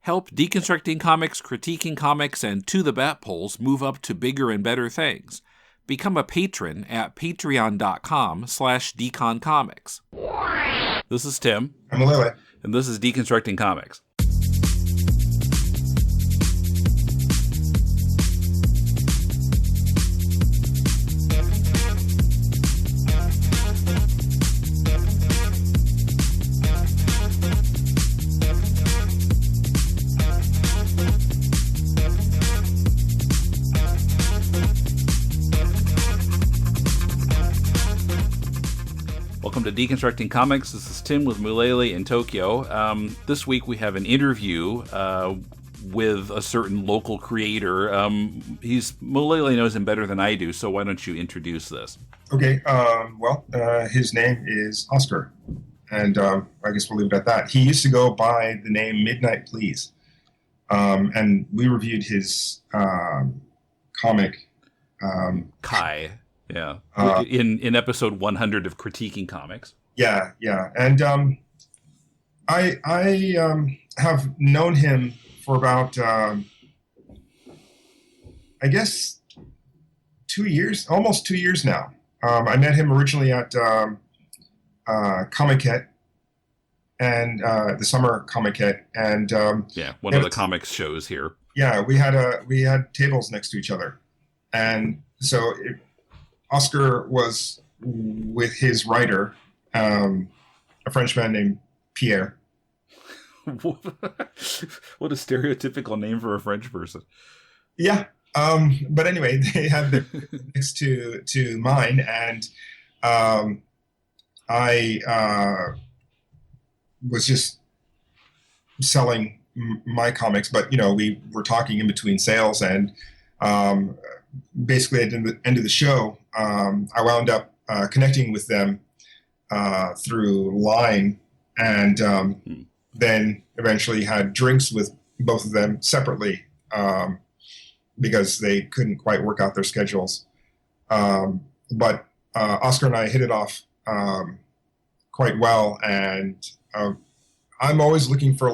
Help Deconstructing Comics, Critiquing Comics, and To the Bat Poles move up to bigger and better things. Become a patron at patreon.com/deconcomics. This is Tim. I'm Lily. And this is Deconstructing Comics. Welcome to Deconstructing Comics. This is Tim with Mulele in Tokyo. This week we have an interview with a certain local creator. Mulele knows him better than I do, so why don't you introduce this? Okay, his name is Oscar, and I guess we'll leave it at that. He used to go by the name Midnight Please, and we reviewed his comic. Kai. Yeah, in episode 100 of Critiquing Comics. Yeah, and I have known him for about I guess 2 years, almost 2 years now. I met him originally at Comic-Con and the summer Comic-Con, and one of the comics shows here. Yeah, we had tables next to each other, and so Oscar was with his writer, a Frenchman named Pierre. What a stereotypical name for a French person. Yeah. But anyway, they had their next to mine, and I was just selling my comics, but we were talking in between sales, and basically at the end of the show, I wound up connecting with them through Line, and then eventually had drinks with both of them separately because they couldn't quite work out their schedules. But Oscar and I hit it off quite well, and I'm always looking for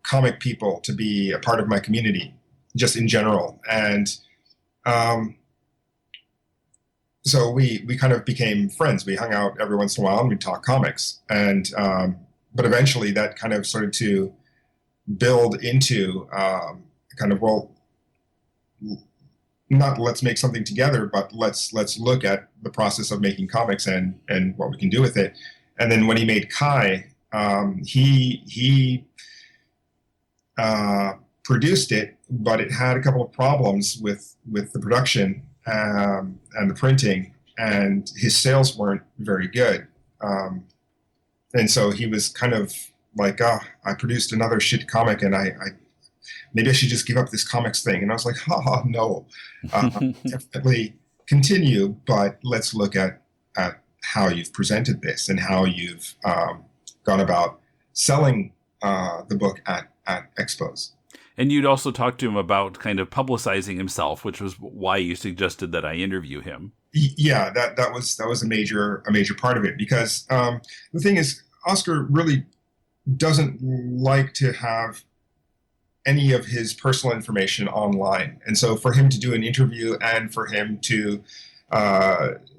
comic people to be a part of my community, just in general. And so we kind of became friends. We hung out every once in a while and we'd talk comics. And but eventually that kind of started to build into not let's make something together, but let's look at the process of making comics and what we can do with it. And then when he made Kai, he produced it, but it had a couple of problems with the production and the printing, and his sales weren't very good. And so he was kind of like, I produced another shit comic, and I maybe I should just give up this comics thing. And I was like, no, definitely continue, but let's look at how you've presented this and how you've gone about selling the book at expos. And you'd also talked to him about kind of publicizing himself, which was why you suggested that I interview him. Yeah, that was a major part of it, because the thing is, Oscar really doesn't like to have any of his personal information online. And so for him to do an interview and for him to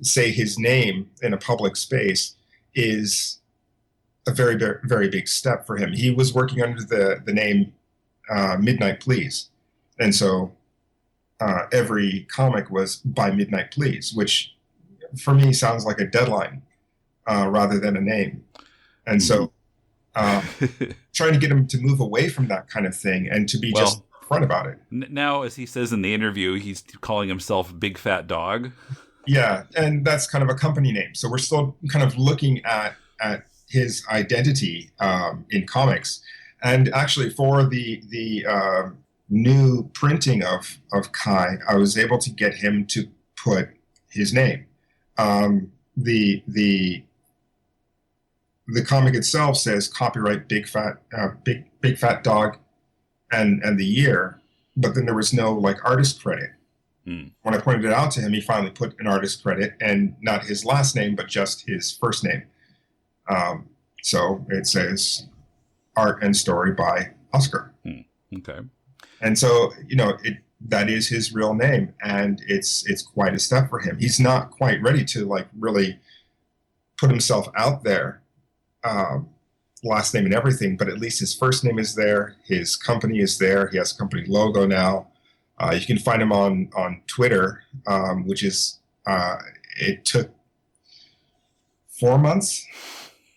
say his name in a public space is a very, very, very big step for him. He was working under the name Midnight Please. And so every comic was by Midnight Please, which for me sounds like a deadline rather than a name. And so trying to get him to move away from that kind of thing and to be just upfront about it. Now, as he says in the interview, he's calling himself Big Fat Dog. Yeah, and that's kind of a company name. So we're still kind of looking at his identity in comics. And actually, for the new printing of Kai, I was able to get him to put his name. The comic itself says copyright Big Fat Dog and the year, but then there was no artist credit. When I pointed it out to him, he finally put an artist credit, and not his last name, but just his first name. So it says art and story by Oscar. Okay. And so, that is his real name, and it's quite a step for him. He's not quite ready to like really put himself out there, last name and everything, but at least his first name is there. His company is there. He has a company logo now. You can find him on Twitter, which is, it took 4 months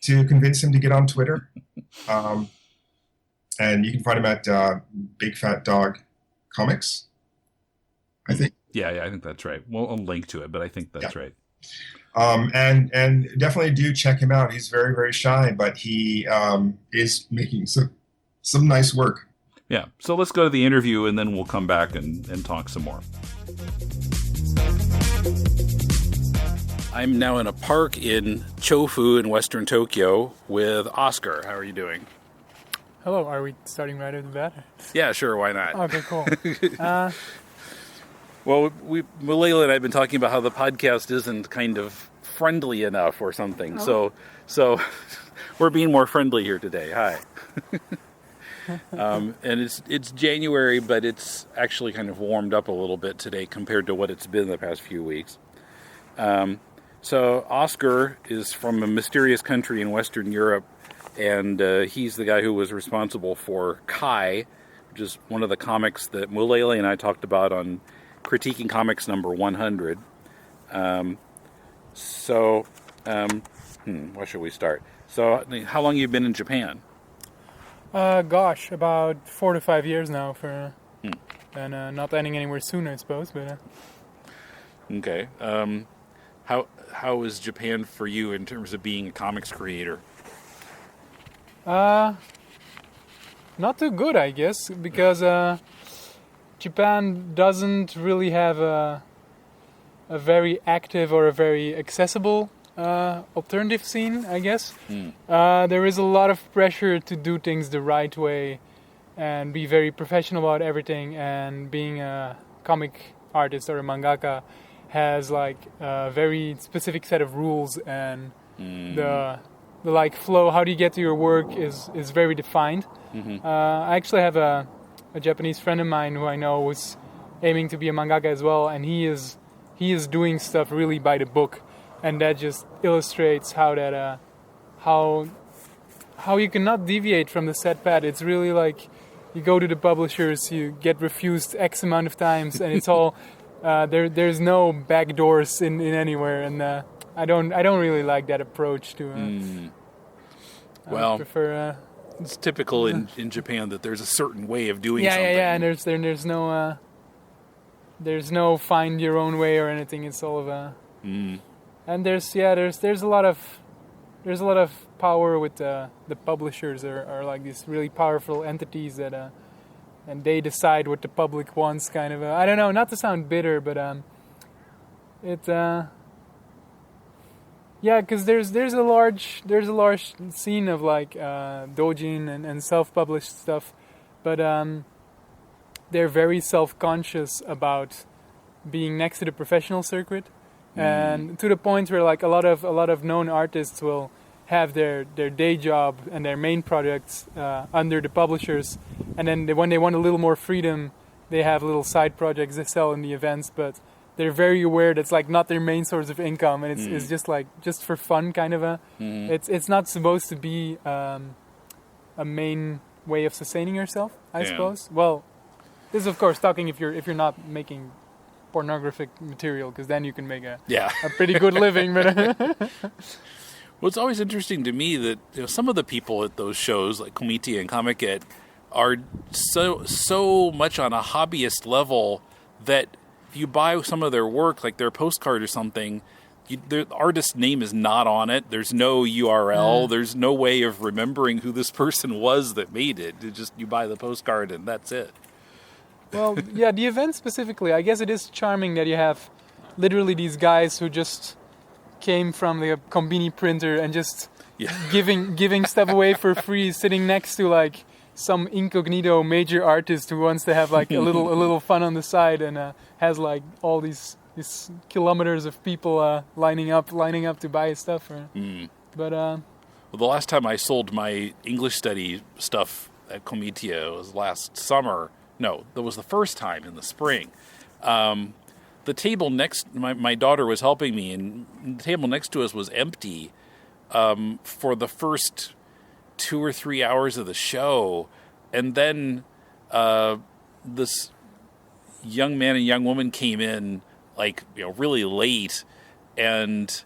to convince him to get on Twitter. And you can find him at Big Fat Dog Comics, I think. Yeah, I think that's right. Well, I'll link to it, but I think that's right. And definitely do check him out. He's very, very shy, but he is making some nice work. Yeah. So let's go to the interview, and then we'll come back and talk some more. I'm now in a park in Chofu in western Tokyo with Oscar. How are you doing? Hello, are we starting right at the bat? Yeah, sure, why not? Okay, cool. Well, Malayla and I have been talking about how the podcast isn't kind of friendly enough or something. Oh. So we're being more friendly here today. Hi. And it's January, but it's actually kind of warmed up a little bit today compared to what it's been the past few weeks. So Oscar is from a mysterious country in Western Europe, and he's the guy who was responsible for Kai, which is one of the comics that Mulele and I talked about on Critiquing Comics number 100. Where should we start? So, how long have you been in Japan? About 4 to 5 years now, and not ending anywhere soon, I suppose. But okay. How is Japan for you in terms of being a comics creator? Not too good, I guess, because Japan doesn't really have a very active or a very accessible alternative scene, I guess. There is a lot of pressure to do things the right way and be very professional about everything, and being a comic artist or a mangaka has like a very specific set of rules, and the like flow, how do you get to your work is very defined. I actually have a Japanese friend of mine who I know was aiming to be a mangaka as well, and he is doing stuff really by the book, and that just illustrates how that how you cannot deviate from the set path. It's really like you go to the publishers, you get refused X amount of times, and it's all there's no back doors in anywhere, and I don't really like that approach to. Well, I prefer. It's typical in Japan that there's a certain way of doing something. Yeah, and there's no find your own way or anything. It's all of a. And there's a lot of power with the publishers are like these really powerful entities that and they decide what the public wants, kind of. I don't know, not to sound bitter, but yeah, because there's a large scene of like doujin and self-published stuff, but they're very self-conscious about being next to the professional circuit, and to the point where like a lot of known artists will have their day job and their main projects under the publishers, and then when they want a little more freedom, they have little side projects they sell in the events, but they're very aware that's like not their main source of income, and it's just like just for fun, kind of a. It's not supposed to be a main way of sustaining yourself, I suppose. Well, this is of course talking if you're not making pornographic material, because then you can make a pretty good living. But well, it's always interesting to me that some of the people at those shows, like Komite and Comic-It, are so much on a hobbyist level that if you buy some of their work, like their postcard or something, the artist's name is not on it. There's no URL. There's no way of remembering who this person was that made it. You buy the postcard and that's it. Well, yeah, the event specifically, I guess it is charming that you have literally these guys who just came from the Combini printer and just giving stuff away for free, sitting next to like some incognito major artist who wants to have like a little fun on the side, and has like all these kilometers of people lining up to buy his stuff. But Well, the last time I sold my English study stuff at Comitia was last summer. No, that was the first time in the spring. The table next, my daughter was helping me, and the table next to us was empty for the first 2 or 3 hours of the show. And then this young man and young woman came in, like, really late, and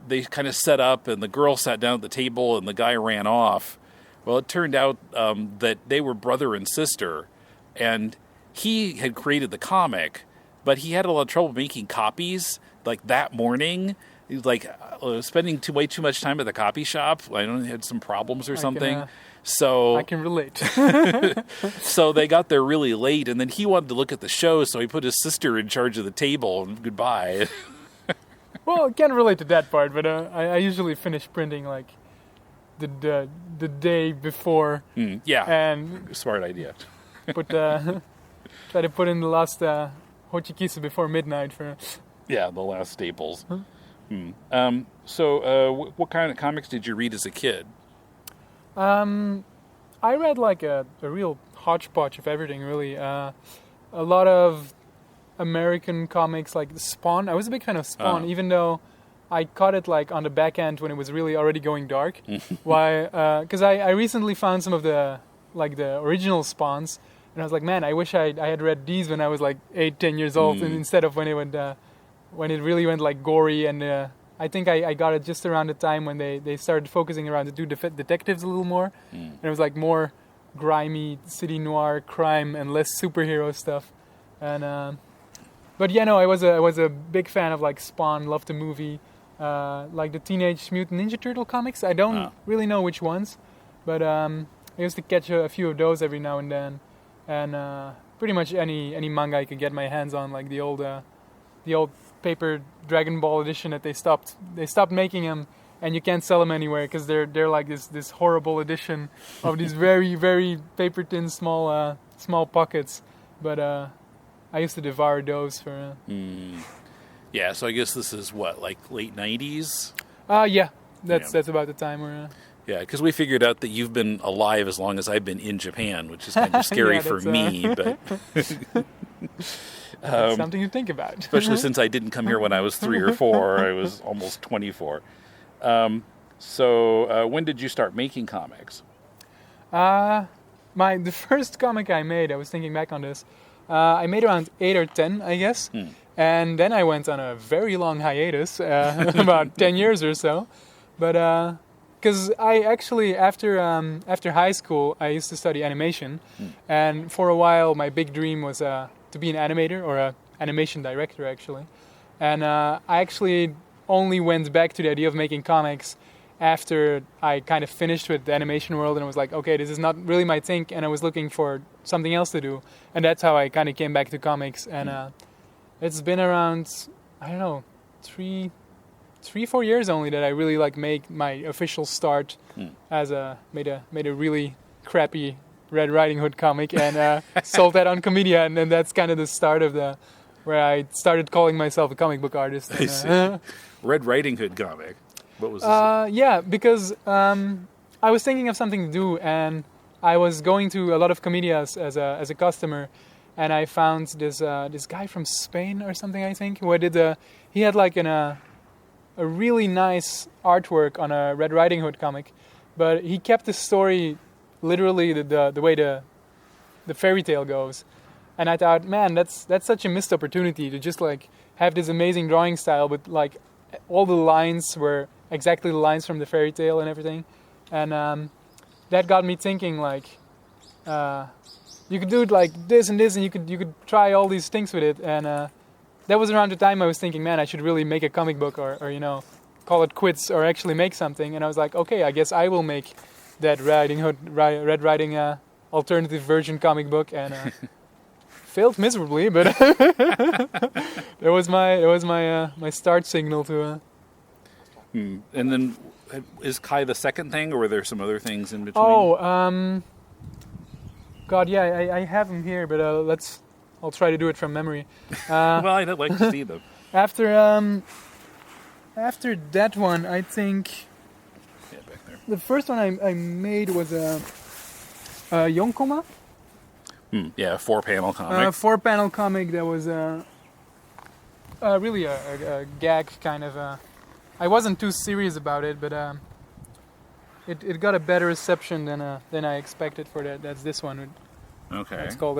they kind of set up, and the girl sat down at the table, and the guy ran off. Well, it turned out that they were brother and sister, and he had created the comic, but he had a lot of trouble making copies, like, that morning. He was, like, spending way too much time at the copy shop. I don't know, he had some problems or something. So I can relate. So they got there really late, and then he wanted to look at the show, so he put his sister in charge of the table, and goodbye. Well, I can't relate to that part, but I usually finish printing, like, the day before. Yeah, and smart idea. Try to put in the last hochikise before midnight for... Yeah, the last staples. So what kind of comics did you read as a kid? I read like a real hodgepodge of everything, really. A lot of American comics, like Spawn. I was a big fan of Spawn, even though I caught it like on the back end when it was really already going dark. Why? Because I recently found some of the original Spawns, and I was like, man, I wish I had read these when I was like 8-10 years old, and instead of when it really went like gory. And I think I got it just around the time when they started focusing around to do detectives a little more, and it was like more grimy city noir crime and less superhero stuff. And but yeah, no, I was a big fan of like Spawn, loved the movie, like the Teenage Mutant Ninja Turtle comics. I don't really know which ones, but I used to catch a few of those every now and then, and pretty much any manga I could get my hands on, like the old paper Dragon Ball edition that they stopped making them, and you can't sell them anywhere because they're like this horrible edition of these very, very paper thin small pockets. But I used to devour those for. Yeah, so I guess this is what, like late 90s? Yeah, that's about the time where. Yeah, because we figured out that you've been alive as long as I've been in Japan, which is kind of scary for me, but. Something to think about. Especially since I didn't come here when I was 3 or 4. I was almost 24. So when did you start making comics? The first comic I made, I was thinking back on this, I made around 8 or 10, I guess. And then I went on a very long hiatus, about 10 years or so. But because I actually, after high school, I used to study animation. And for a while, my big dream was to be an animator or an animation director, actually. And I actually only went back to the idea of making comics after I kind of finished with the animation world, and I was like, okay, this is not really my thing, and I was looking for something else to do. And that's how I kind of came back to comics. And it's been around, I don't know, 3-4 years only that I really like make my official start as made a really crappy Red Riding Hood comic and sold that on Comedia, and then that's kind of the start of where I started calling myself a comic book artist. And, I see. Red Riding Hood comic. What was this? Yeah, because I was thinking of something to do, and I was going to a lot of Comedias as a customer, and I found this guy from Spain or something, I think, who he had like a really nice artwork on a Red Riding Hood comic, but he kept the story literally the way the fairy tale goes. And I thought, man, that's such a missed opportunity to just like have this amazing drawing style, but like all the lines were exactly the lines from the fairy tale and everything. And that got me thinking, like, you could do it like this and this, and you could try all these things with it. And that was around the time I was thinking, man, I should really make a comic book or call it quits or actually make something. And I was like, okay, I guess I will make that Red Riding alternative version comic book, and failed miserably, but that was my start signal to. And then, is Kai the second thing, or were there some other things in between? Oh, God, yeah, I have them here, but I'll try to do it from memory. Well, I'd like to see them. After that one, I think the first one I made was a Yonkoma. Yeah, 4-panel comic. 4-panel comic that was really a gag kind of. I wasn't too serious about it, but it got a better reception than I expected for that. That's this one. Okay. It's called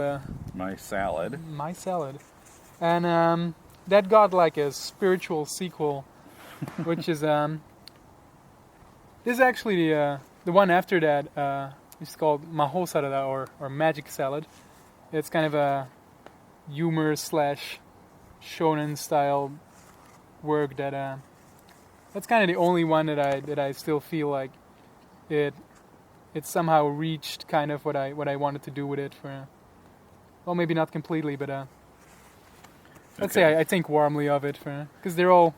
My Salad. My Salad, and that got like a spiritual sequel, which is this is actually the one after that. It's called Maho Sarada or Magic Salad. It's kind of a humor / shonen style work that that's kind of the only one that I still feel like it somehow reached kind of what I wanted to do with it for. Well, maybe not completely, but let's say I think warmly of it because they all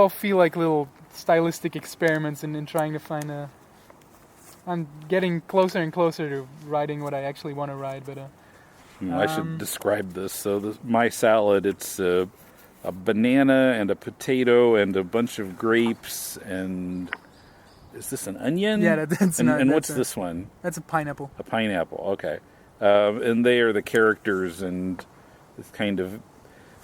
feel like little stylistic experiments in trying to find a. I'm getting closer and closer to writing what I actually want to write, but I should describe this. So My Salad, it's a banana and a potato and a bunch of grapes and is this an onion? Yeah, that's and what's this one? That's a pineapple. A pineapple, okay. And they are the characters, and it's kind of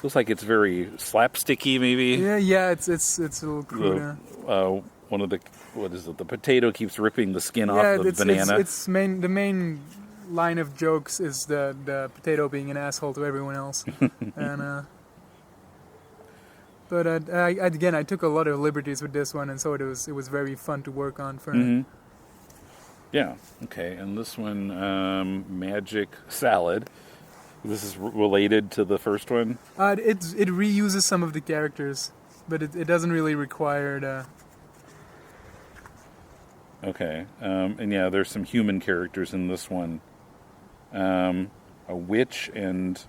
looks like it's very slapsticky, maybe. Yeah, it's a little crude. One of the the potato keeps ripping the skin off the banana. It's the main line of jokes is the potato being an asshole to everyone else, and but I took a lot of liberties with this one, and so it was very fun to work on for. Mm-hmm. Yeah. Okay. And this one, Magic Salad. This is related to the first one. It reuses some of the characters, but it doesn't really require the. Okay, and yeah, there's some human characters in this one. A witch and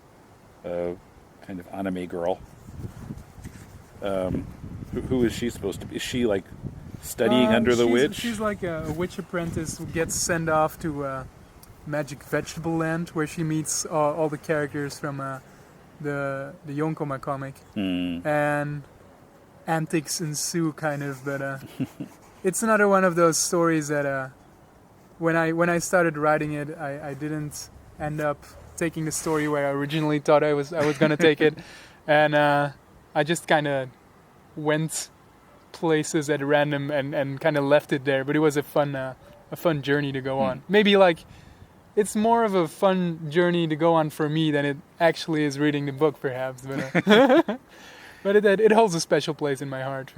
a kind of anime girl. Who is she supposed to be? Is she like studying under the witch? She's like a witch apprentice who gets sent off to Magic Vegetable Land, where she meets all the characters from the Yonkoma comic, and antics ensue, kind of, but. It's another one of those stories that when I started writing it, I didn't end up taking the story where I originally thought I was going to take it, and I just kind of went places at random and kind of left it there. But it was a fun journey to go on. Maybe like it's more of a fun journey to go on for me than it actually is reading the book, perhaps. But but it holds a special place in my heart.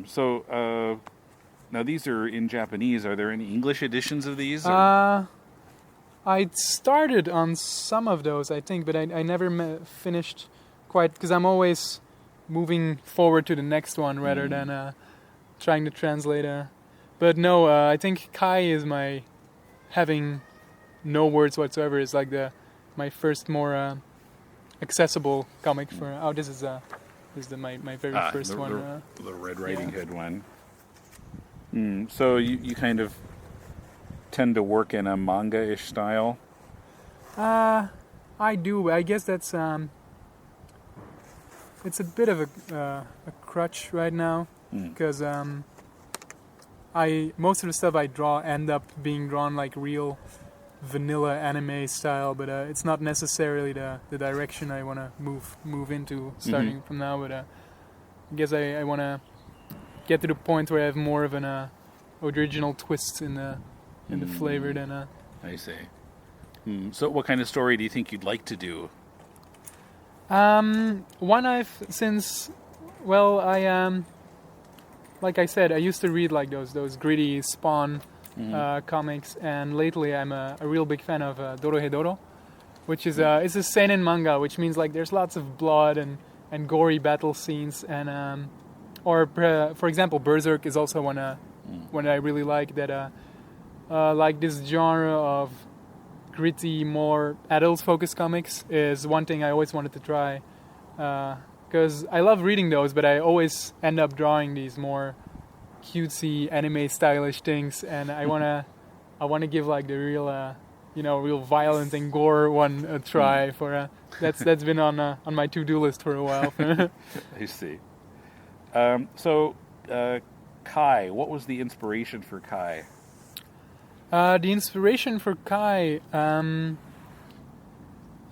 So now these are in Japanese. Are there any English editions of these? I started on some of those, I think, but I never finished quite, because I'm always moving forward to the next one rather than trying to translate. But no, I think Kai is my having no words whatsoever is like my first more accessible comic for. Oh, this is my very first one. The Red Riding Hood one. So you kind of tend to work in a manga-ish style? I do. I guess that's it's a bit of a crutch right now because most of the stuff I draw end up being drawn like real vanilla anime style, but it's not necessarily the direction I want to move into starting from now. But I guess I want to get to the point where I have more of an original twist in the flavor than I see. So what kind of story do you think you'd like to do? One like I said, I used to read like those gritty Spawn comics, and lately I'm a real big fan of Dorohedoro, which is it's a seinen manga, which means like there's lots of blood and gory battle scenes, and for example, Berserk is also one I really like, that like this genre of gritty, more adult-focused comics is one thing I always wanted to try, because I love reading those, but I always end up drawing these more cutesy, anime-stylish things, and I wanna give like the real, real violent and gore one a try. For that's been on my to-do list for a while. I see. So Kai. What was the inspiration for Kai? The inspiration for Kai,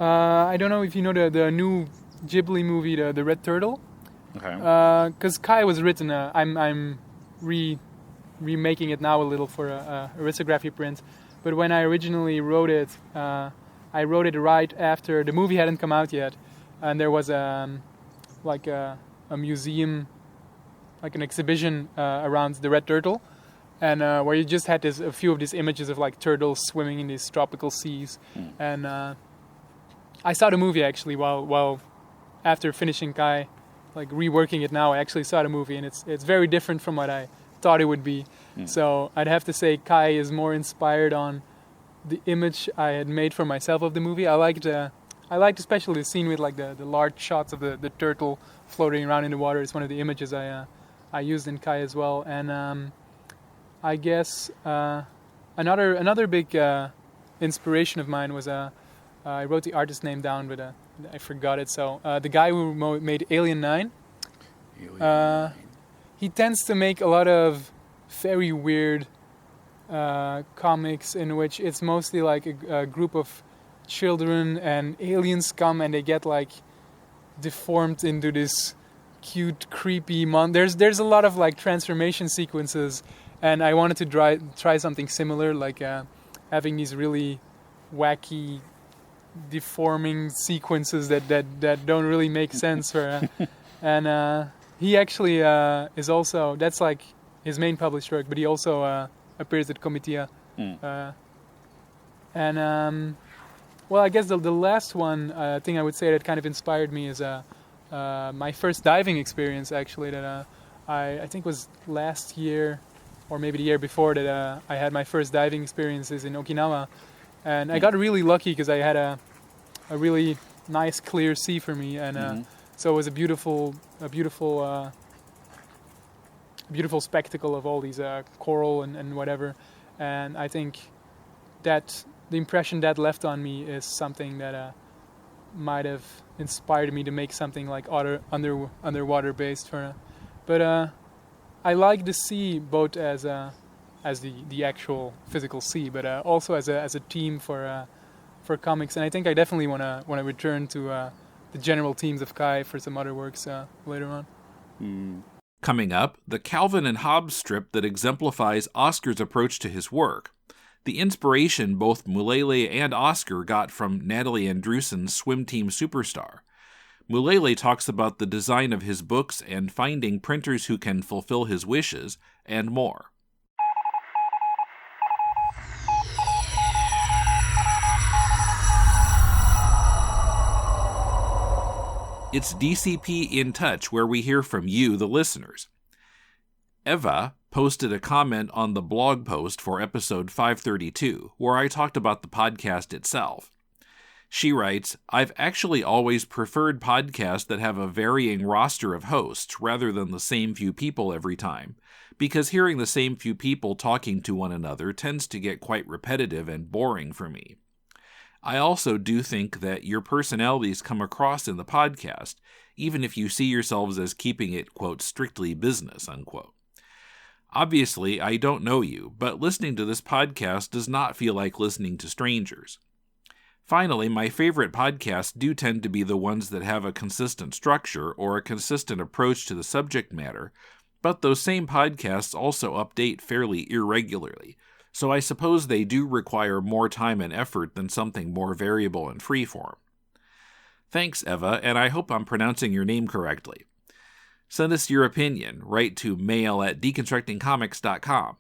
I don't know if you know the new Ghibli movie, the Red Turtle. Okay. Because Kai was written, I'm remaking it now a little for a risography print. But when I originally wrote it, I wrote it right after the movie hadn't come out yet, and there was a museum, like an exhibition around the Red Turtle, and where you just had a few of these images of like turtles swimming in these tropical seas, and I saw the movie actually while after finishing Kai, like reworking it now. I actually saw the movie, and it's very different from what I thought it would be. So I'd have to say Kai is more inspired on the image I had made for myself of the movie. I liked especially the scene with like the large shots of the turtle floating around in the water. It's one of the images I used in Kai as well. And I guess another big inspiration of mine was I wrote the artist name down, but I forgot it. So the guy who made Alien 9, he tends to make a lot of very weird comics in which it's mostly like a group of children and aliens come and they get like deformed into this cute, creepy There's a lot of like transformation sequences, and I wanted to try something similar, like having these really wacky deforming sequences that don't really make sense for and he actually is also, that's like his main published work, but he also appears at Comitia. Well, I guess the last one thing I would say that kind of inspired me is my first diving experience, actually, that I think was last year or maybe the year before that I had my first diving experiences in Okinawa. And I got really lucky because I had a really nice clear sea for me, and so it was a beautiful spectacle of all these coral and whatever. And I think that the impression that left on me is something that might have inspired me to make something like underwater based for. But I like the sea both as the actual physical sea, but also as a theme for comics. And I think I definitely want to return to the general themes of Kai for some other works later on. Coming up, the Calvin and Hobbes strip that exemplifies Oscar's approach to his work. The inspiration both Mulele and Oscar got from Natalie Andreessen's Swim Team Superstar. Mulele talks about the design of his books and finding printers who can fulfill his wishes, and more. It's DCP In Touch, where we hear from you, the listeners. Eva posted a comment on the blog post for episode 532, where I talked about the podcast itself. She writes, "I've actually always preferred podcasts that have a varying roster of hosts rather than the same few people every time, because hearing the same few people talking to one another tends to get quite repetitive and boring for me. I also do think that your personalities come across in the podcast, even if you see yourselves as keeping it, quote, strictly business, unquote. Obviously, I don't know you, but listening to this podcast does not feel like listening to strangers. Finally, my favorite podcasts do tend to be the ones that have a consistent structure or a consistent approach to the subject matter, but those same podcasts also update fairly irregularly, so I suppose they do require more time and effort than something more variable and freeform. Thanks, Eva, and I hope I'm pronouncing your name correctly. Send us your opinion. Write to mail@deconstructingcomics.com.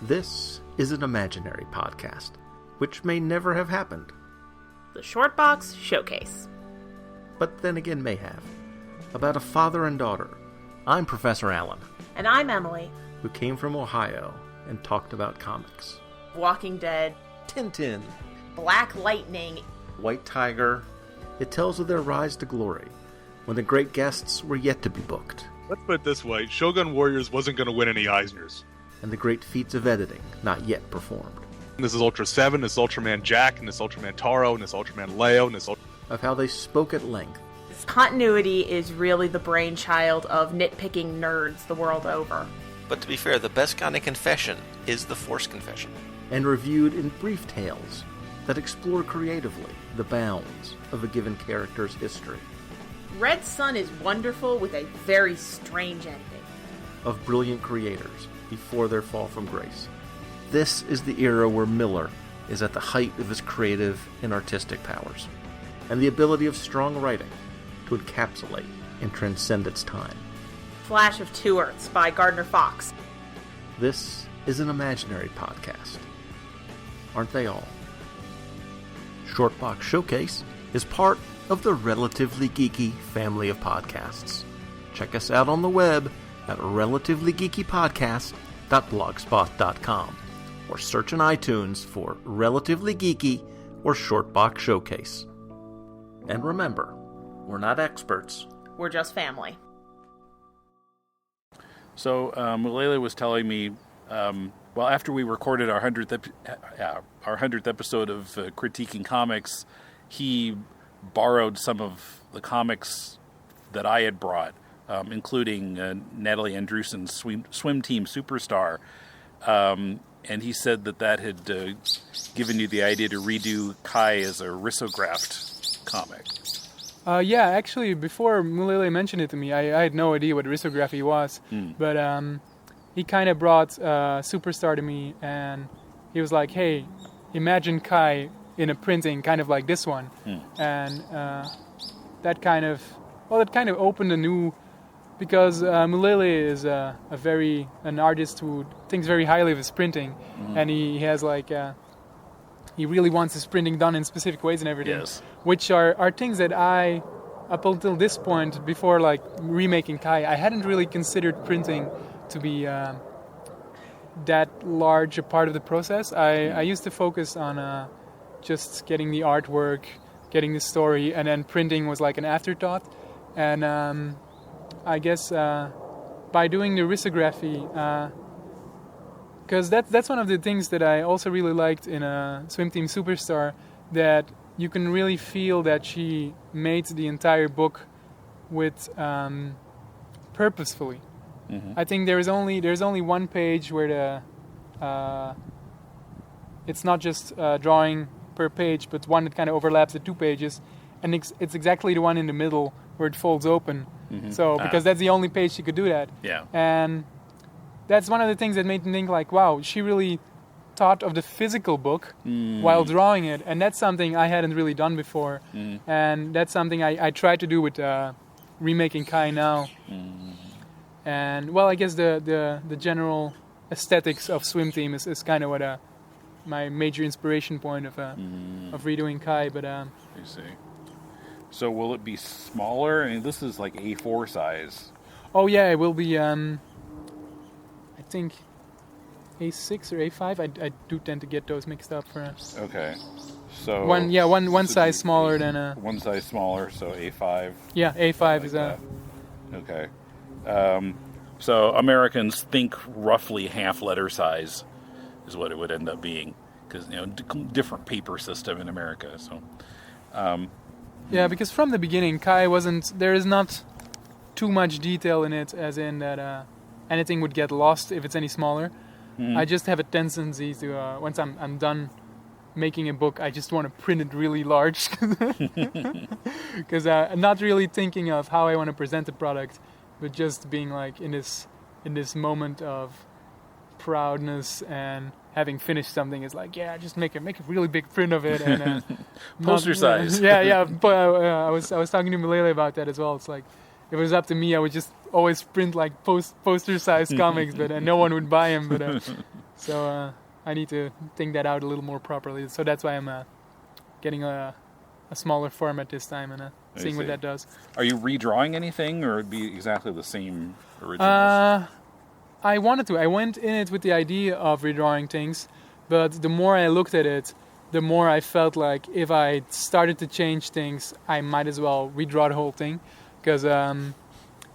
This is an imaginary podcast, which may never have happened. The Shortbox Showcase. But then again may have. About a father and daughter. I'm Professor Allen. And I'm Emily. Who came from Ohio and talked about comics. Walking Dead. Tintin. Black Lightning. White Tiger. It tells of their rise to glory, when the great guests were yet to be booked. Let's put it this way, Shogun Warriors wasn't going to win any Eisners. And the great feats of editing not yet performed. This is Ultra 7, this is Ultraman Jack, and this Ultraman Taro, and this Ultraman Leo, and this of how they spoke at length Continuity is really the brainchild of nitpicking nerds the world over. But to be fair, the best kind of confession is the Force confession. And reviewed in brief tales that explore creatively the bounds of a given character's history. Red Sun is wonderful with a very strange ending. Of brilliant creators before their fall from grace. This is the era where Miller is at the height of his creative and artistic powers, and the ability of strong writing to encapsulate and transcend its time. Flash of Two Earths by Gardner Fox. This is an imaginary podcast. Aren't they all? Shortbox Showcase is part of the Relatively Geeky family of podcasts. Check us out on the web at relativelygeekypodcast.blogspot.com or search in iTunes for Relatively Geeky or Shortbox Showcase. And remember, we're not experts. We're just family. So Mulele was telling me, after we recorded our 100th episode of Critiquing Comics, he borrowed some of the comics that I had brought, including Natalie Andreessen's Swim Team Superstar. And he said that had given you the idea to redo Kai as a risographed comic. Yeah, actually, before Mulele mentioned it to me, I had no idea what risography was. But he kind of brought Superstar to me, and he was like, hey, imagine Kai in a printing kind of like this one. And that kind of opened a new... Because Mulele is an artist who thinks very highly of his printing, and he has he really wants his printing done in specific ways and everything, yes. Which are things that I, up until this point, before remaking Kai, I hadn't really considered printing to be that large a part of the process. I used to focus on just getting the artwork, getting the story, and then printing was like an afterthought. And I guess by doing the risography, because that's one of the things that I also really liked in Swim Team Superstar, that you can really feel that she made the entire book with purposefully. I think there's only one page where it's not just drawing per page, but one that kind of overlaps the two pages, and it's exactly the one in the middle where it folds open. So because that's the only page she could do that. Yeah. And that's one of the things that made me think wow, she really thought of the physical book while drawing it, and that's something I hadn't really done before. And that's something I tried to do with remaking Kai now. And well, I guess the general aesthetics of Swim Team is kind of what my major inspiration point of redoing Kai. But I see. So will it be smaller? I mean, this is like A4 size. Oh yeah, it will be. I think A6 or A5. I do tend to get those mixed up for. Okay. So one size smaller than a. One size smaller, so A5. Yeah, A5 is a. Okay. So Americans think roughly half letter size is what it would end up being, because different paper system in America. So. Yeah, because from the beginning, Kai there is not too much detail in it, as in that anything would get lost if it's any smaller. I just have a tendency to, once I'm done making a book, I just want to print it really large. Because I'm not really thinking of how I want to present the product, but just being in this moment of proudness and having finished something is just make a really big print of it and poster size. Yeah. But I was talking to Mulele about that as well. It's if it was up to me, I would just always print poster size comics, but no one would buy them. But so I need to think that out a little more properly. So that's why I'm getting a smaller format this time and seeing what that does. Are you redrawing anything, or would it be exactly the same originals? I wanted to. I went in it with the idea of redrawing things, but the more I looked at it, the more I felt like if I started to change things, I might as well redraw the whole thing, because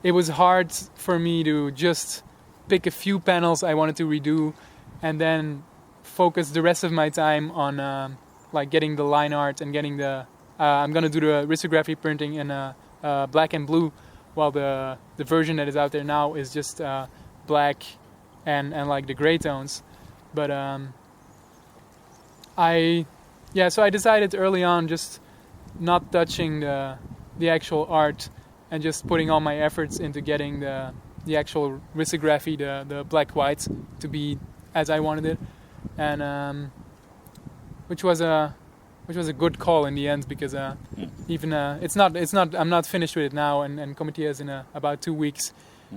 it was hard for me to just pick a few panels I wanted to redo and then focus the rest of my time on getting the line art and getting the I'm going to do the risography printing in black and blue, while the version that is out there now is just black and like the gray tones. But so I decided early on just not touching the actual art and just putting all my efforts into getting the actual risography, the black white, to be as I wanted it, and which was a good call in the end, because even it's not I'm not finished with it now, and Comitia is in about 2 weeks,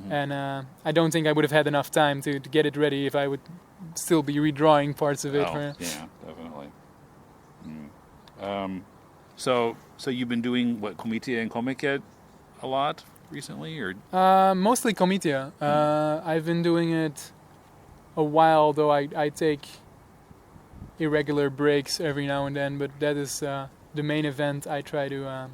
and I don't think I would have had enough time to get it ready if I would still be redrawing parts of it. Yeah, definitely. So you've been doing what, Comitia and Comiket a lot recently, or mostly Comitia. I've been doing it a while, though I take irregular breaks every now and then. But that is the main event. I try to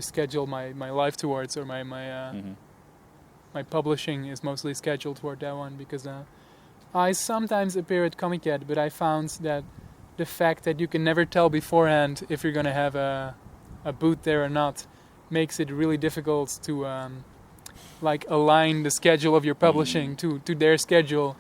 schedule my life towards, or my publishing is mostly scheduled toward that one, because I sometimes appear at Comiket, but I found that the fact that you can never tell beforehand if you're going to have a booth there or not makes it really difficult to align the schedule of your publishing to their schedule,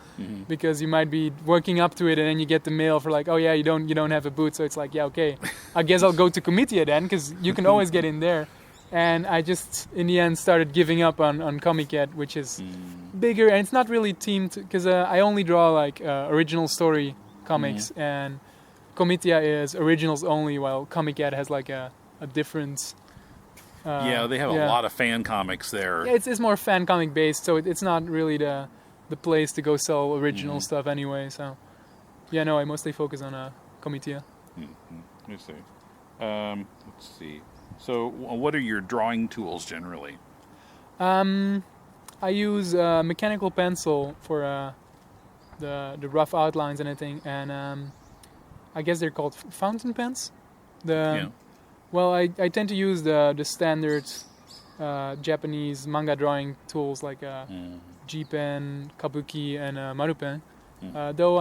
because you might be working up to it and then you get the mail for like, oh yeah, you don't have a booth, so it's like, yeah, okay, I guess I'll go to Comitia then, because you can always get in there. And I just in the end started giving up on Comiket, which is bigger, and it's not really themed, because I only draw like original story comics, and Comitia is originals only, while Comiket has like a different. They have a lot of fan comics there. Yeah, it's more fan comic based, so it's not really the place to go sell original stuff anyway. So, I mostly focus on Comitia. I see. Let's see. So, what are your drawing tools generally? I use mechanical pencil for the rough outlines and everything, and I guess they're called fountain pens. Well, I tend to use the standard Japanese manga drawing tools like G-pen, Kabuki, and Marupen. Though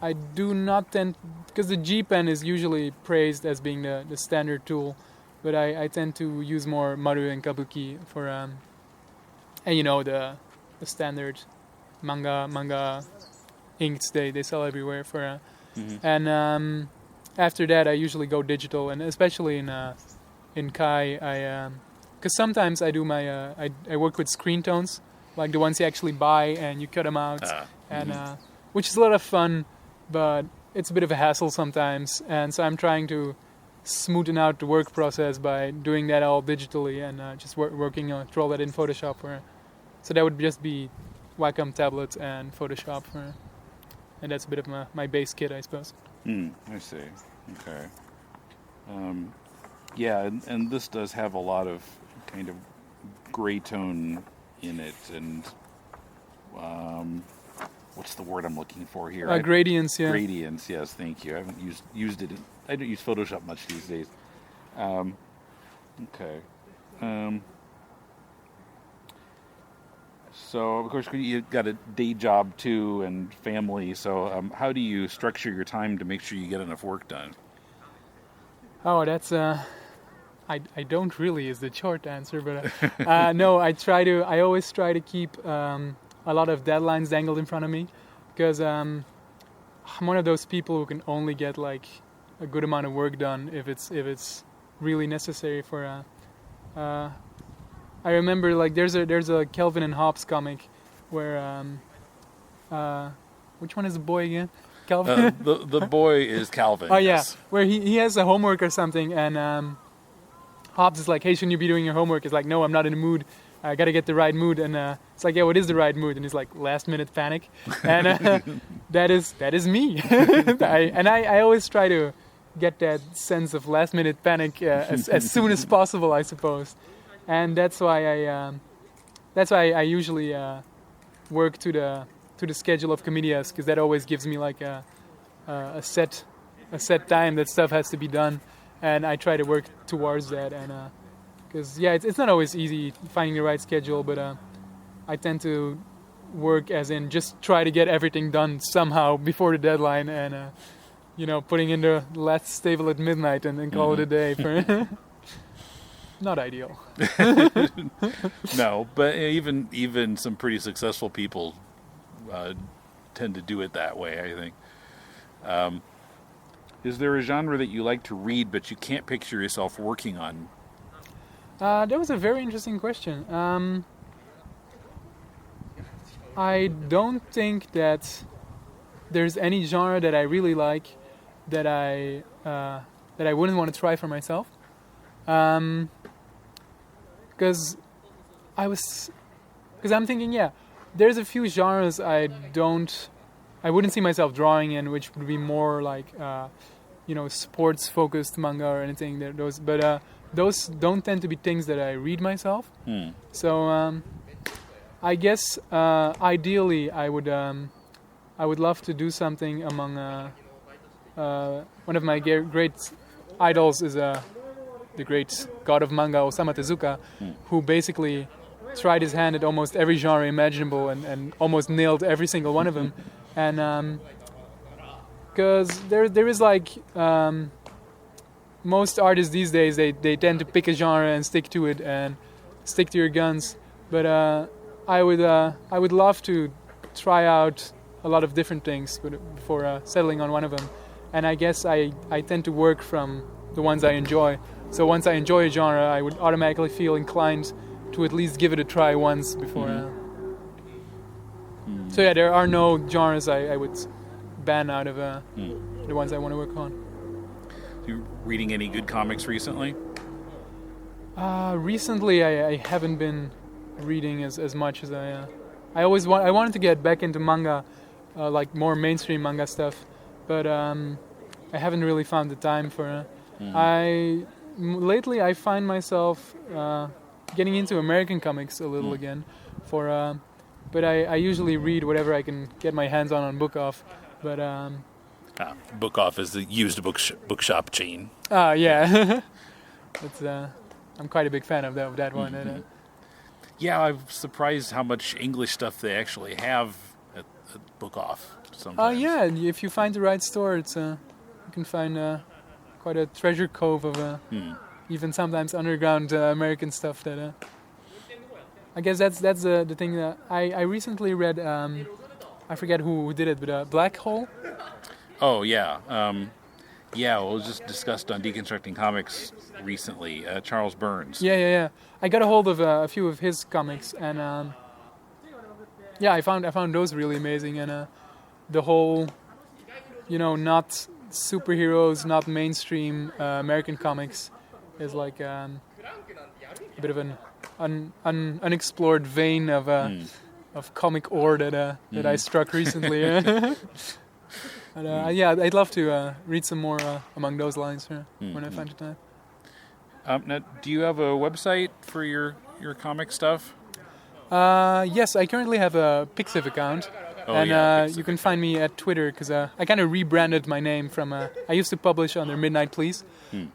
I do not tend, because the G-pen is usually praised as being the standard tool, but I tend to use more Maru and Kabuki for and the standard manga inks they sell everywhere for and after that I usually go digital, and especially in Kai because sometimes I do my I work with screen tones, like the ones you actually buy and you cut them out, and which is a lot of fun, but it's a bit of a hassle sometimes, and so I'm trying to smoothen out the work process by doing that all digitally and just working through all that in Photoshop. So that would just be Wacom tablet and Photoshop, and that's a bit of my base kit, I suppose. I see. Okay. And this does have a lot of kind of gray tone in it, and what's the word I'm looking for here? Gradients, yeah. Gradients, yes, thank you. I haven't used it. I don't use Photoshop much these days. Okay. So, of course, you've got a day job, too, and family. So, how do you structure your time to make sure you get enough work done? Oh, that's... I don't really is the short answer, but no, I always try to keep a lot of deadlines dangled in front of me, because I'm one of those people who can only get like a good amount of work done if it's really necessary for I remember like there's a Kelvin and Hobbes comic where which one is the boy again? Calvin? The boy is Calvin. Oh yes. Yeah, where he has a homework or something, and Hobbes is like, hey, shouldn't you be doing your homework? He's like, no, I'm not in the mood. I got to get the right mood. And it's like, yeah, what is the right mood? And he's like, last minute panic. And that is me. I always try to get that sense of last minute panic as soon as possible, I suppose. And that's why I usually work to the schedule of comedias, because that always gives me like a set time that stuff has to be done. And I try to work towards that, and because it's not always easy finding the right schedule, but I tend to work as in just try to get everything done somehow before the deadline, and putting in the last stable at midnight and then call it a day. not ideal. No, but even some pretty successful people tend to do it that way, I think. Is there a genre that you like to read but you can't picture yourself working on? That was a very interesting question. I don't think that there's any genre that I really like that I wouldn't want to try for myself. Because I'm thinking, there's a few genres I wouldn't see myself drawing in, which would be more like sports focused manga or anything. Those don't tend to be things that I read myself. So I guess ideally I would love to do something among one of my great idols is the great god of manga Osamu Tezuka, who basically tried his hand at almost every genre imaginable and almost nailed every single one of them. And because there is like most artists these days, they tend to pick a genre and stick to it and stick to your guns. But I would love to try out a lot of different things before settling on one of them. And I guess I tend to work from the ones I enjoy. So once I enjoy a genre, I would automatically feel inclined to at least give it a try once before. So there are no genres I would ban out of the ones I want to work on. You reading any good comics recently? Recently, I haven't been reading as much as I wanted to get back into manga, like more mainstream manga stuff, but I haven't really found the time for it. Lately I find myself getting into American comics a little again, but I usually read whatever I can get my hands on Book Off. But Book Off is the used bookshop chain. Yeah, I'm quite a big fan of that one. Yeah, I'm surprised how much English stuff they actually have at Book Off sometimes. Yeah, if you find the right store, you can find quite a treasure cove of even sometimes underground American stuff that I guess that's the thing that I recently read. I forget who did it, but Black Hole. Oh yeah, it was just discussed on Deconstructing Comics recently. Charles Burns. Yeah. I got a hold of a few of his comics, and I found those really amazing, and the whole, not superheroes, not mainstream American comics is like a bit of an unexplored vein of comic ore that I struck recently. And, I'd love to read some more among those lines when I find the time. Now, do you have a website for your comic stuff? Yes, I currently have a Pixiv account. Pixiv. You can find me at Twitter, because I kind of rebranded my name from... I used to publish under Midnight Please,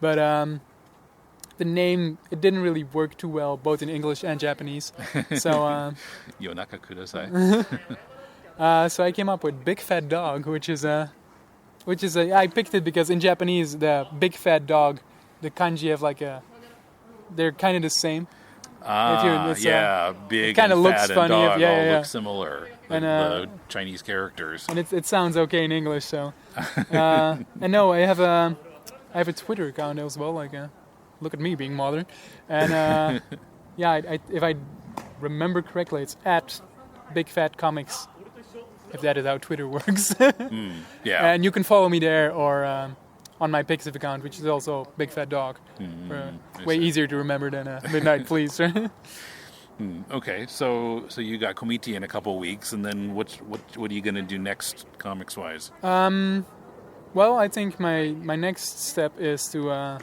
but the name, it didn't really work too well, both in English and Japanese. So Yonaka Kudasai. so I came up with Big Fat Dog, which is I picked it because in Japanese, the big fat dog, the kanji have they're kind of the same. Big kind of and looks fat funny. and dog all look similar. And the Chinese characters. And it sounds okay in English, so. And no, I have a Twitter account as well. Look at me being modern. And if I remember correctly, it's at Big Fat Comics, if that is how Twitter works. Yeah. And you can follow me there or on my Pixiv account, which is also Big Fat Dog. Way easier to remember than Midnight Please. Okay, so you got Komiti in a couple weeks, and then what are you going to do next, comics wise? Well, I think my next step is to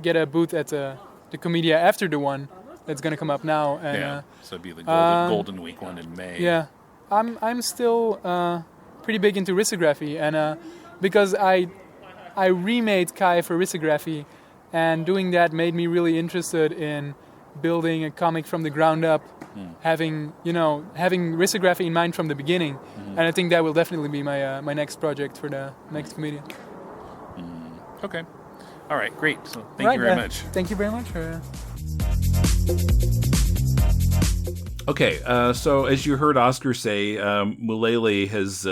get a booth at the Comedia after the one that's going to come up now. And, so it'd be the Golden Week one in May. Yeah, I'm still pretty big into risography, and because I remade Kai for risography, and doing that made me really interested in building a comic from the ground up, having risography in mind from the beginning, and I think that will definitely be my next project for the next comedian. Okay, all right, great. So thank you very much. Thank you very much for Okay, so as you heard Oscar say, Mulele has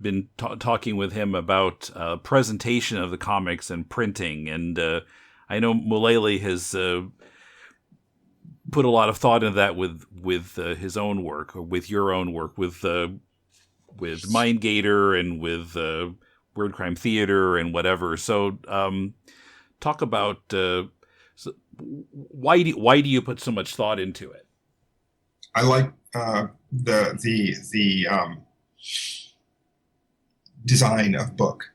been talking with him about presentation of the comics and printing, and I know Mulele has put a lot of thought into that with his own work, or with your own work, with Mindgator and with Word Crime Theater and whatever. So, talk about why do you put so much thought into it? I like the design of book.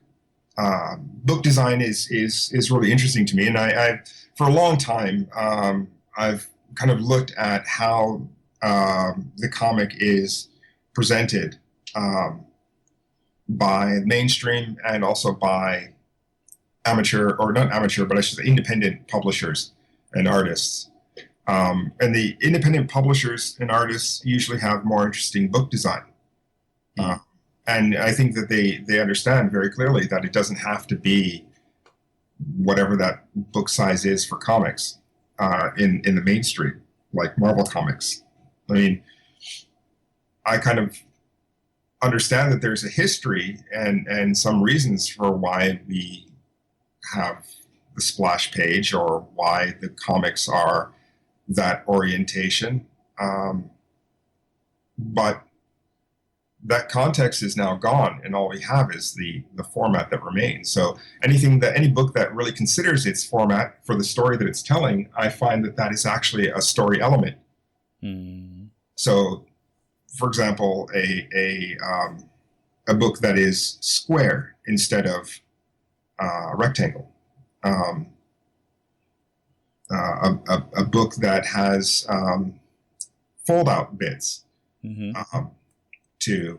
Book design is really interesting to me, and I for a long time I've kind of looked at how the comic is presented by mainstream and also by amateur, or not amateur, but I should say independent publishers and artists. And the independent publishers and artists usually have more interesting book design. And I think that they understand very clearly that it doesn't have to be whatever that book size is for comics in the mainstream, like Marvel Comics. I mean, I kind of understand that there's a history and some reasons for why we have the splash page or why the comics are that orientation. But that context is now gone, and all we have is the format that remains. So any book that really considers its format for the story that it's telling, I find that is actually a story element. So, for example, a book that is square instead of rectangle. A book that has fold-out bits to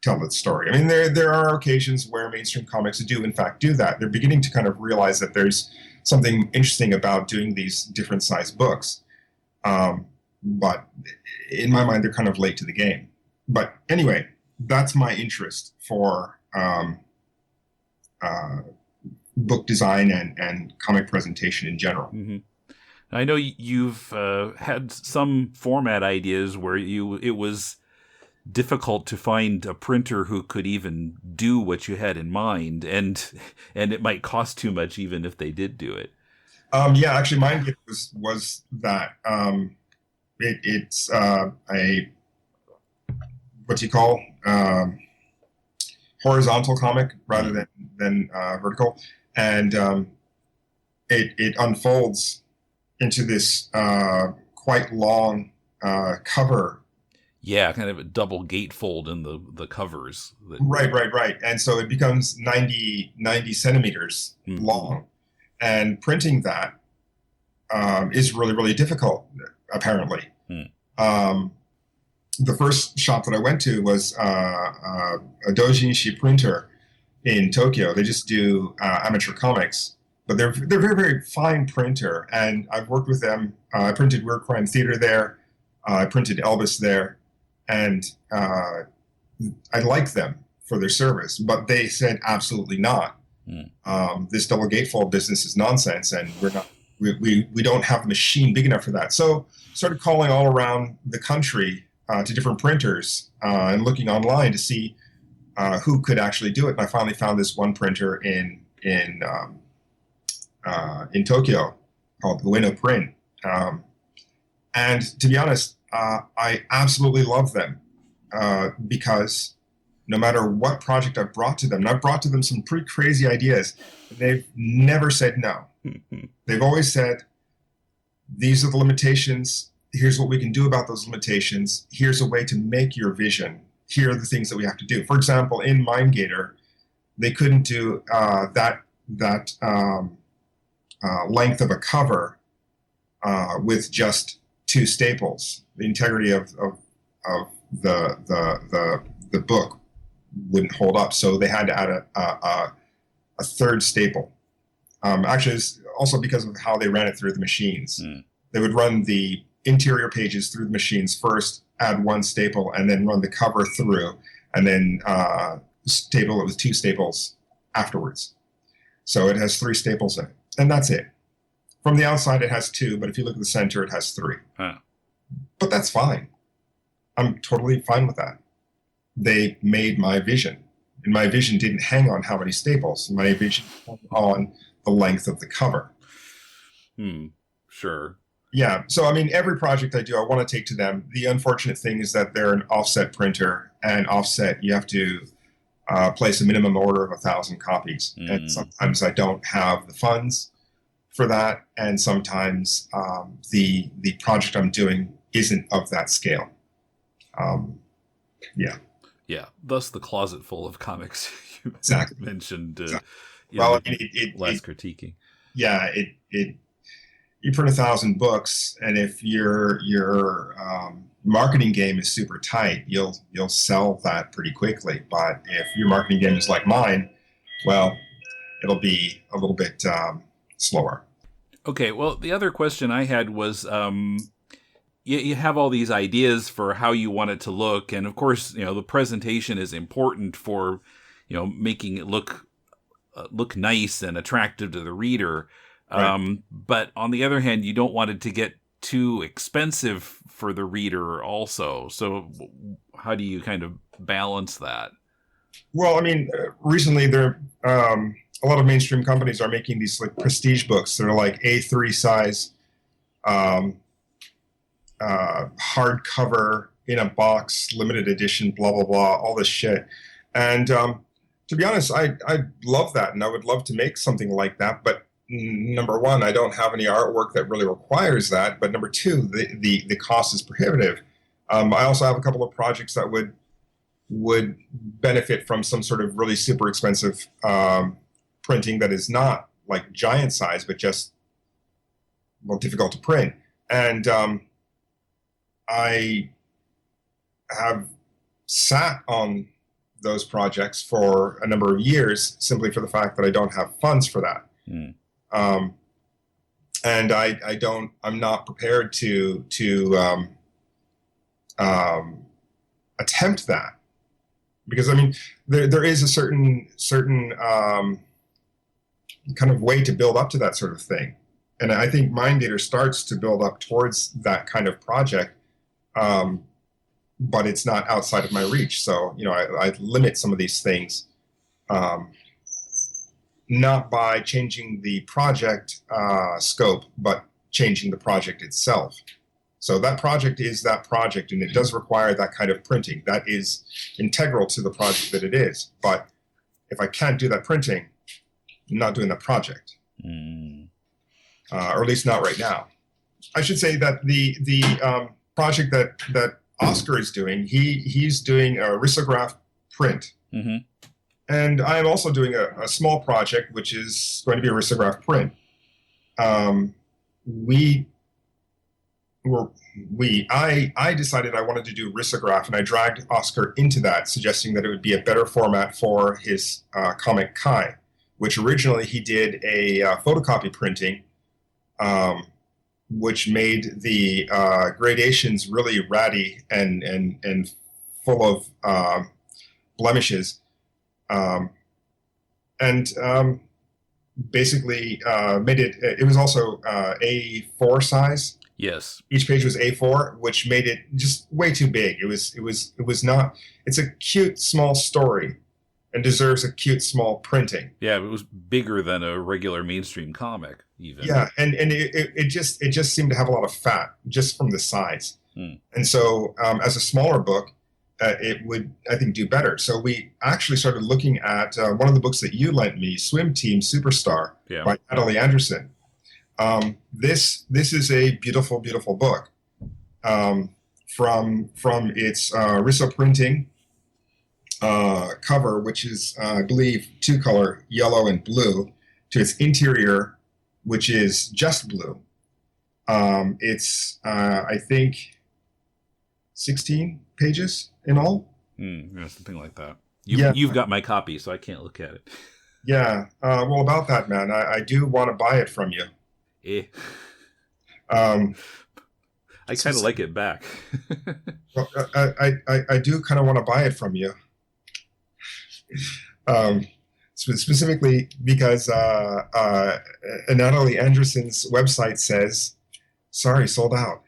tell its story. I mean, there are occasions where mainstream comics do, in fact, do that. They're beginning to kind of realize that there's something interesting about doing these different size books. But in my mind, they're kind of late to the game. But anyway, that's my interest for book design and comic presentation in general. I know you've had some format ideas where it was difficult to find a printer who could even do what you had in mind, and it might cost too much even if they did do it. Yeah, actually, mine was that. It's a what do you call horizontal comic rather than vertical, and it unfolds into this quite long cover. Yeah, kind of a double gatefold in the covers. Right. And so it becomes 90 centimeters long. And printing that is really, really difficult, apparently. The first shop that I went to was a doujinshi printer in Tokyo. They just do amateur comics. But they're very, very fine printer, and I've worked with them. I printed Word Crime Theater there. I printed Elvis there, and I liked them for their service. But they said absolutely not. This double gatefold business is nonsense, and we're not. We don't have the machine big enough for that. So started calling all around the country to different printers and looking online to see who could actually do it. And I finally found this one printer in Tokyo called Ueno Print. And to be honest, I absolutely love them because no matter what project I've brought to them, and I've brought to them some pretty crazy ideas, they've never said no. They've always said, these are the limitations. Here's what we can do about those limitations. Here's a way to make your vision. Here are the things that we have to do. For example, in Mindgator, they couldn't do that length of a cover with just two staples. The integrity of the book wouldn't hold up, so they had to add a third staple. Actually, it's also because of how they ran it through the machines. They would run the interior pages through the machines first, add one staple, and then run the cover through, and then staple it with two staples afterwards. So it has three staples in it, and that's it. From the outside, it has 2, but if you look at the center, it has 3. Huh. But that's fine. I'm totally fine with that. They made my vision, and my vision didn't hang on how many staples. My vision hung on the length of the cover. Sure. Yeah. So, I mean, every project I do, I want to take to them. The unfortunate thing is that they're an offset printer, and offset, you have to place a minimum order of 1,000 copies. And sometimes I don't have the funds for that. And sometimes the project I'm doing isn't of that scale. Yeah. Yeah. Thus the closet full of comics you Exactly. mentioned. Exactly. Well, I mean, last critiquing. Yeah. You print 1,000 books, and if your marketing game is super tight, you'll sell that pretty quickly. But if your marketing game is like mine, well, it'll be a little bit slower. Okay. Well, the other question I had was, you have all these ideas for how you want it to look, and of course, the presentation is important for, making it look nice and attractive to the reader. Right. But on the other hand, you don't want it to get too expensive for the reader also. So how do you kind of balance that? Well, I mean, recently there a lot of mainstream companies are making these like prestige books. They're like A3 size, hardcover in a box, limited edition, blah, blah, blah, all this shit. And to be honest, I love that. And I would love to make something like that. But number one, I don't have any artwork that really requires that. But number two, the cost is prohibitive. I also have a couple of projects that would benefit from some sort of really super expensive printing that is not like giant size, but just, well, difficult to print. And I have sat on those projects for a number of years simply for the fact that I don't have funds for that. And I'm not prepared to attempt that, because I mean, there is a certain kind of way to build up to that sort of thing. And I think Mindgator starts to build up towards that kind of project, but it's not outside of my reach. So, I limit some of these things, not by changing the project scope, but changing the project itself. So that project is that project, and it does require that kind of printing. That is integral to the project that it is. But if I can't do that printing, I'm not doing that project. Or at least not right now. I should say that the project that Oscar is doing, he's doing a risograph print. Mm-hmm. And I am also doing a small project, which is going to be a risograph print. I decided I wanted to do risograph, and I dragged Oscar into that, suggesting that it would be a better format for his comic Kai, which originally he did a photocopy printing, which made the gradations really ratty and full of blemishes. Basically made it was also A4 size. Yes. Each page was A4, which made it just way too big. It was not, it's a cute small story and deserves a cute small printing. Yeah, it was bigger than a regular mainstream comic even. Yeah, and it just seemed to have a lot of fat just from the size. And so as a smaller book, it would, I think, do better. So we actually started looking at one of the books that you lent me, Swim Team Superstar, by Natalie Anderson. This is a beautiful, beautiful book. From its riso printing cover, which is, I believe, two-color, yellow and blue, to its interior, which is just blue. It's, I think, 16 pages in all. Something like that. You've got my copy, so I can't look at it. Yeah. Well, about that, man, I do want to buy it from you. I kind of like it back. Well, I do kind of want to buy it from you. It's specifically because Natalie Anderson's website says, "Sorry, sold out."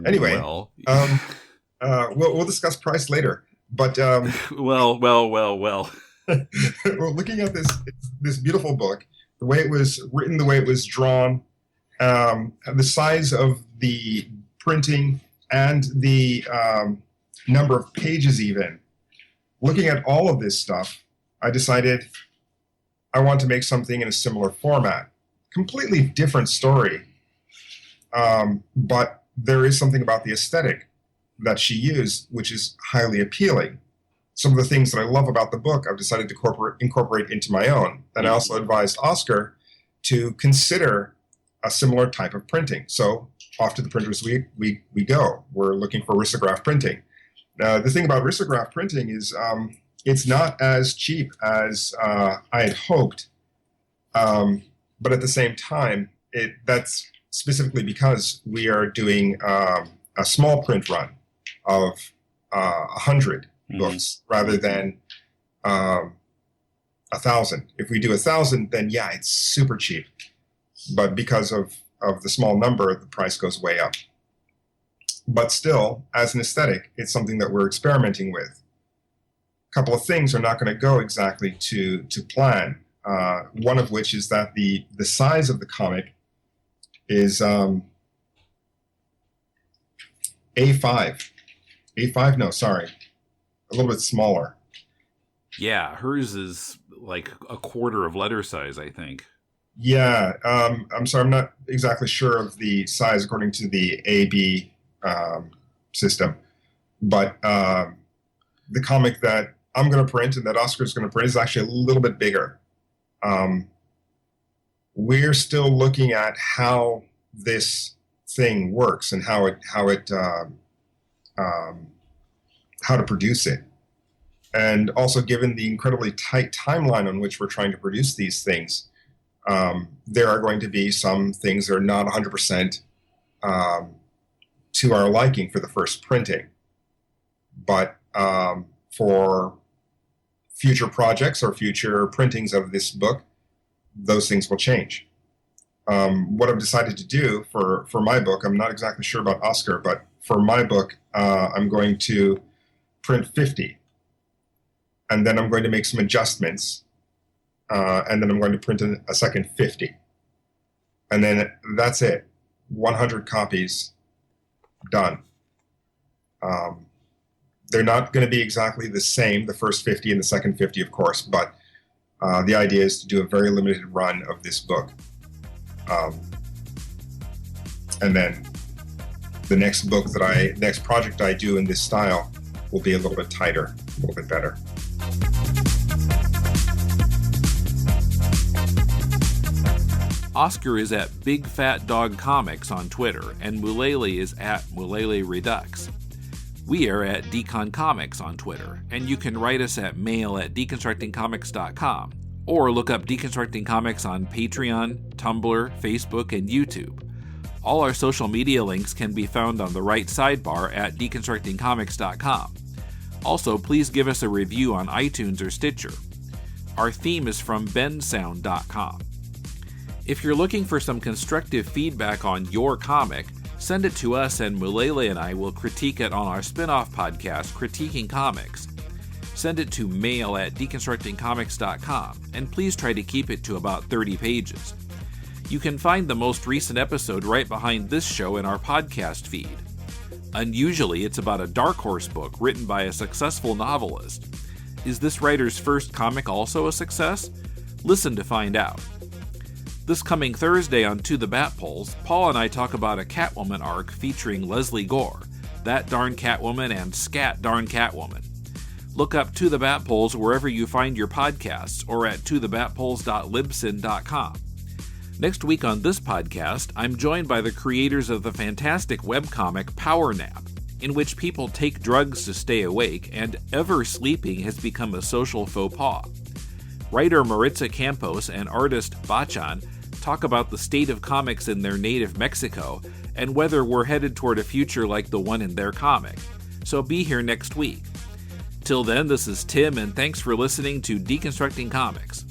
Anyway, we'll discuss price later. But well. well, looking at this beautiful book, the way it was written, the way it was drawn, the size of the printing, and the number of pages, even looking at all of this stuff, I decided I want to make something in a similar format. Completely different story, but there is something about the aesthetic that she used which is highly appealing. Some of the things that I love about the book, I've decided to incorporate into my own. And I also advised Oscar to consider a similar type of printing. So off to the printers we go. We're looking for risograph printing. The thing about risograph printing is it's not as cheap as I had hoped, but at the same time, that's specifically because we are doing a small print run of 100 books rather than 1,000. If we do 1,000, then yeah, it's super cheap. But because of the small number, the price goes way up. But still, as an aesthetic, it's something that we're experimenting with. A couple of things are not going to go exactly to plan. One of which is that the size of the comic is A5. A5, no, sorry. A little bit smaller. Yeah, hers is like a quarter of letter size, I think. Yeah, I'm sorry, I'm not exactly sure of the size according to the AB system. But the comic that I'm going to print and that Oscar's going to print is actually a little bit bigger. We're still looking at how this thing works and how to produce it. And also, given the incredibly tight timeline on which we're trying to produce these things, there are going to be some things that are not 100% to our liking for the first printing. But for future projects or future printings of this book, those things will change. What I've decided to do for my book, I'm not exactly sure about Oscar, but for my book, I'm going to print 50. And then I'm going to make some adjustments. And then I'm going to print a second 50. And then that's it. 100 copies done. They're not going to be exactly the same, the first 50 and the second 50, of course, but the idea is to do a very limited run of this book. And then the next next project I do in this style will be a little bit tighter, a little bit better. Oscar is at Big Fat Dog Comics on Twitter, and Mulele is at Mulele Redux. We are at Decon Comics on Twitter, and you can write us at mail@deconstructingcomics.com, or look up Deconstructing Comics on Patreon, Tumblr, Facebook, and YouTube. All our social media links can be found on the right sidebar at deconstructingcomics.com. Also, please give us a review on iTunes or Stitcher. Our theme is from bensound.com. If you're looking for some constructive feedback on your comic, send it to us and Mulele and I will critique it on our spin-off podcast, Critiquing Comics. Send it to mail@deconstructingcomics.com, and please try to keep it to about 30 pages. You can find the most recent episode right behind this show in our podcast feed. Unusually, it's about a Dark Horse book written by a successful novelist. Is this writer's first comic also a success? Listen to find out. This coming Thursday on To the Bat Polls, Paul and I talk about a Catwoman arc featuring Leslie Gore, That Darn Catwoman, and Scat Darn Catwoman. Look up To the Bat Polls wherever you find your podcasts or at tothebatpolls.libsyn.com. Next week on this podcast, I'm joined by the creators of the fantastic webcomic Power Nap, in which people take drugs to stay awake and ever sleeping has become a social faux pas. Writer Maritza Campos and artist Bachan talk about the state of comics in their native Mexico and whether we're headed toward a future like the one in their comic. so be here next week. Till then, this is Tim, and thanks for listening to Deconstructing Comics.